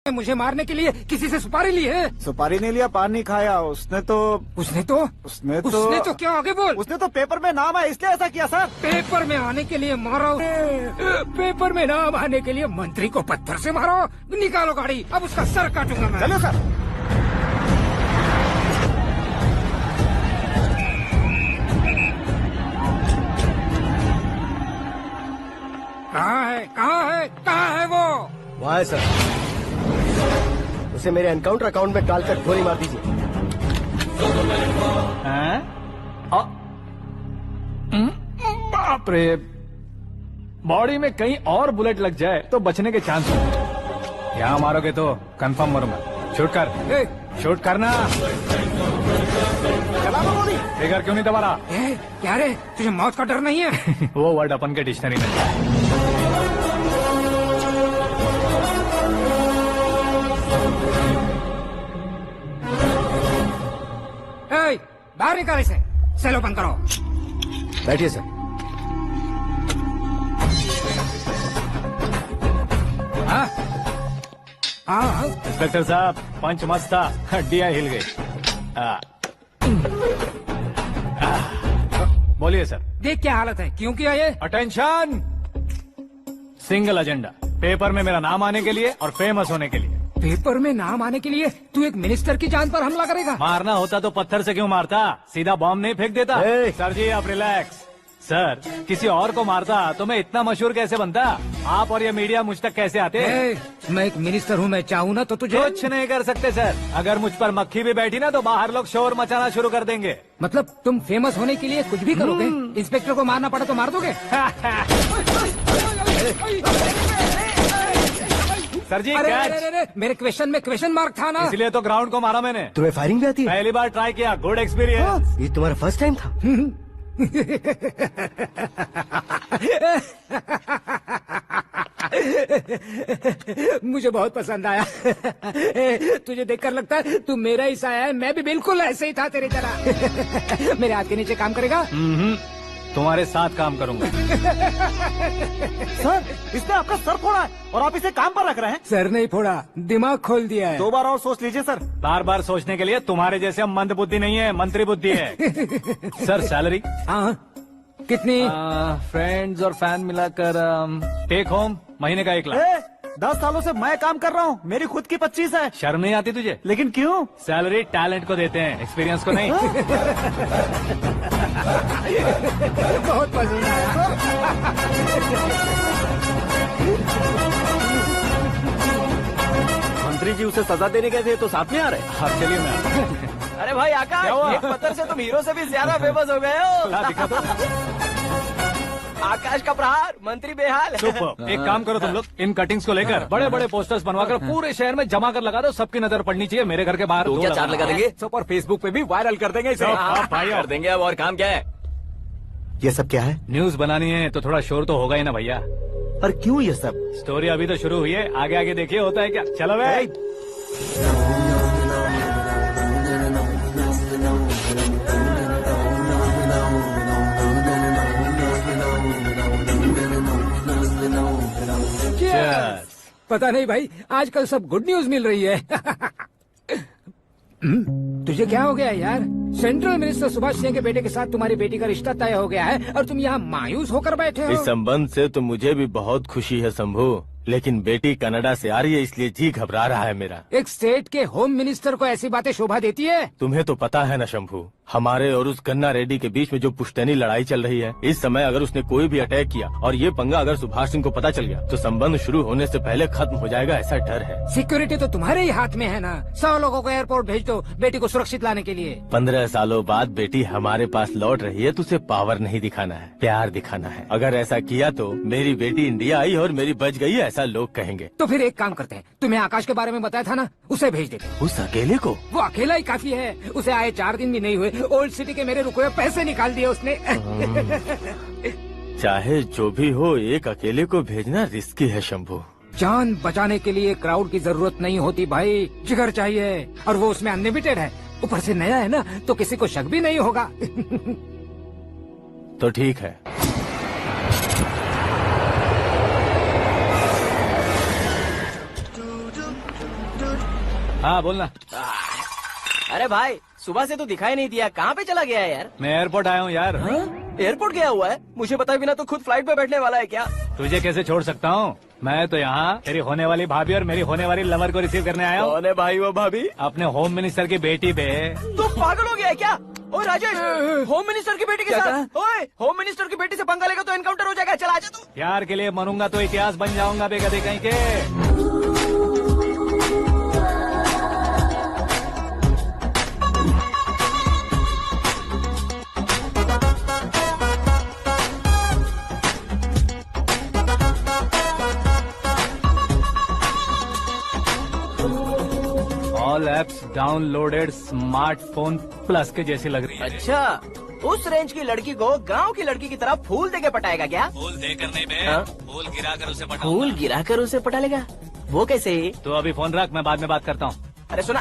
मुझे मारने के लिए किसी से सुपारी ली है? सुपारी नहीं लिया, पान नहीं खाया। उसने तो क्या आगे बोल। उसने तो पेपर में नाम है इसलिए ऐसा किया सर। पेपर में आने के लिए मारो, पेपर में नाम आने के लिए मंत्री को पत्थर से मारो। निकालो गाड़ी, अब उसका सर काटूंगा मैं। चलो सर। कहाँ है वो? वहाँ है सर। उसे मेरे एनकाउंटर अकाउंट में डालकर गोली मार दीजिए। बाप रे, बॉडी में कहीं और बुलेट लग जाए तो बचने के चांस हो। यहाँ मारोगे तो कंफर्म मरूंगा। शूट कर, शूट करना। फिगर क्यों नहीं दबा रहा? क्या रे, तुझे मौत का डर नहीं है? वो वर्ड अपन के डिक्शनरी में है। बाहर निकाल इसे। सेल ओपन करो। बैठिए सर। इंस्पेक्टर साहब, पंच मस्त था, हड्डियां हिल गई। बोलिए सर। देख क्या हालत है, क्यों किया ये? अटेंशन, सिंगल एजेंडा, पेपर में मेरा नाम आने के लिए और फेमस होने के लिए। पेपर में नाम आने के लिए तू एक मिनिस्टर की जान पर हमला करेगा? मारना होता तो पत्थर से क्यों मारता, सीधा बॉम्ब नहीं फेंक देता। सर जी आप रिलैक्स। सर, किसी और को मारता तो मैं इतना मशहूर कैसे बनता? आप और ये मीडिया मुझ तक कैसे आते? मैं एक मिनिस्टर हूँ, मैं चाहूँ ना तो तुझे कुछ नहीं कर सकते सर। अगर मुझ पर मक्खी भी बैठी ना तो बाहर लोग शोर मचाना शुरू कर देंगे। मतलब तुम फेमस होने के लिए कुछ भी करोगे? इंस्पेक्टर को मारना पड़ा तो मार दोगे? सर जी अरे, मेरे क्वेश्चन में क्वेश्चन मार्क था ना, इसलिए तो ग्राउंड को मारा मैंने। तुम्हें फायरिंग भी आती है? पहली बार ट्राई किया, गुड एक्सपीरियंस। ये तुम्हारा फर्स्ट टाइम था? मुझे बहुत पसंद आया। तुझे देखकर लगता है तू मेरा ही साया है। मैं भी बिल्कुल ऐसे ही था तेरी तरह। मेरे हाथ के नीचे काम करेगा? तुम्हारे साथ काम करूंगा। सर, इसने आपका सर फोड़ा है और आप इसे काम पर रख रहे हैं। सर नहीं फोड़ा, दिमाग खोल दिया है। 2 बार और सोच लीजिए सर। बार बार सोचने के लिए तुम्हारे जैसे मंद बुद्धि नहीं है, मंत्री बुद्धि है। Sir salary? हाँ, कितनी? फ्रेंड्स और फैन मिलाकर टेक होम महीने का 1 लाख। 10 सालों से मैं काम कर रहा हूँ, मेरी खुद की 25 है। शर्म नहीं आती तुझे? लेकिन क्यों? सैलरी टैलेंट को देते हैं, एक्सपीरियंस को नहीं। बहुत पसंद आया। मंत्री जी उसे सजा देने गए थे तो साथ में आ रहे? हाँ चलिए मैं। अरे भाई आकाश, एक पत्थर से तुम हीरो से भी ज्यादा फेमस हो गए हो। दिखा दो। आकाश का प्रहार, मंत्री बेहाल। सुपर। एक काम करो तुम लोग, इन कटिंग्स को लेकर बड़े बड़े पोस्टर्स बनवाकर पूरे शहर में जमा कर लगा दो। सबकी नजर पड़नी चाहिए। मेरे घर के बाहर तो क्या 4 लगा देंगे? और फेसबुक पे भी वायरल कर देंगे इसे। कर देंगे। अब और काम क्या है? ये सब क्या है? न्यूज बनानी है तो थोड़ा शोर तो होगा ही ना भैया। पर क्यों ये सब? स्टोरी अभी तो शुरू हुई है, आगे आगे देखिए होता है क्या। चलो भाई। पता नहीं भाई, आजकल सब गुड न्यूज मिल रही है। तुझे क्या हो गया यार? सेंट्रल मिनिस्टर सुभाष सिंह के बेटे के साथ तुम्हारी बेटी का रिश्ता तय हो गया है और तुम यहाँ मायूस होकर बैठे हो। इस संबंध से तो मुझे भी बहुत खुशी है शंभू, लेकिन बेटी कनाडा से आ रही है इसलिए जी घबरा रहा है मेरा। एक स्टेट के होम मिनिस्टर को ऐसी बातें शोभा देती है? तुम्हें तो पता है ना शंभू, हमारे और उस गन्ना रेड्डी के बीच में जो पुश्तैनी लड़ाई चल रही है। इस समय अगर उसने कोई भी अटैक किया और ये पंगा अगर सुभाष सिंह को पता चल गया तो संबंध शुरू होने से पहले खत्म हो जाएगा, ऐसा डर है। सिक्योरिटी तो तुम्हारे ही हाथ में है ना। 100 लोगों को एयरपोर्ट भेज दो बेटी को सुरक्षित लाने के लिए। 15 सालों बाद बेटी हमारे पास लौट रही है तो उसे पावर नहीं दिखाना है, प्यार दिखाना है। अगर ऐसा किया तो मेरी बेटी इंडिया आई और मेरी बच गई, ऐसा लोग कहेंगे। तो फिर एक काम करते हैं, तुम्हें आकाश के बारे में बताया था ना, उसे भेज देते। उस अकेले को? वो अकेला ही काफी है। उसे आए 4 दिन भी नहीं हुए, ओल्ड सिटी के मेरे रुके हुए पैसे निकाल दिए उसने। चाहे जो भी हो, एक अकेले को भेजना रिस्की है शंभू। जान बचाने के लिए क्राउड की जरूरत नहीं होती भाई, जिगर चाहिए, और वो उसमें अनलिमिटेड है। ऊपर से नया है ना, तो किसी को शक भी नहीं होगा। तो ठीक है। हाँ बोलना। अरे भाई सुबह से तो दिखाई नहीं दिया, कहाँ पे चला गया है यार? मैं एयरपोर्ट आया हूँ यार। एयरपोर्ट गया हुआ है? मुझे बताए बिना तो खुद फ्लाइट पे बैठने वाला है क्या? तुझे कैसे छोड़ सकता हूँ? मैं तो यहाँ तेरी होने वाली भाभी और मेरी होने वाली लवर को रिसीव करने आया हूँ। कौन है भाई वो भाभी? अपने होम मिनिस्टर की बेटी पे। तू पागल हो गया है क्या? ओए राजेश, होम मिनिस्टर की बेटी के साथ? ओए होम मिनिस्टर की बेटी से पंगा लेगा तो एनकाउंटर हो जाएगा। चल आजा तू। प्यार के लिए मरूंगा तो इतिहास बन जाऊंगा बेगधे कहीं के। All apps downloaded smartphone plus के जैसी लग रही है। अच्छा, उस रेंज की लड़की को गांव की लड़की की तरह फूल देके पटाएगा क्या? फूल देकर नहीं बे, हाँ? फूल गिराकर उसे पटा। फूल गिराकर उसे पटा लेगा? वो कैसे? तो अभी फोन रख, मैं बाद में बात करता हूँ। अरे सुना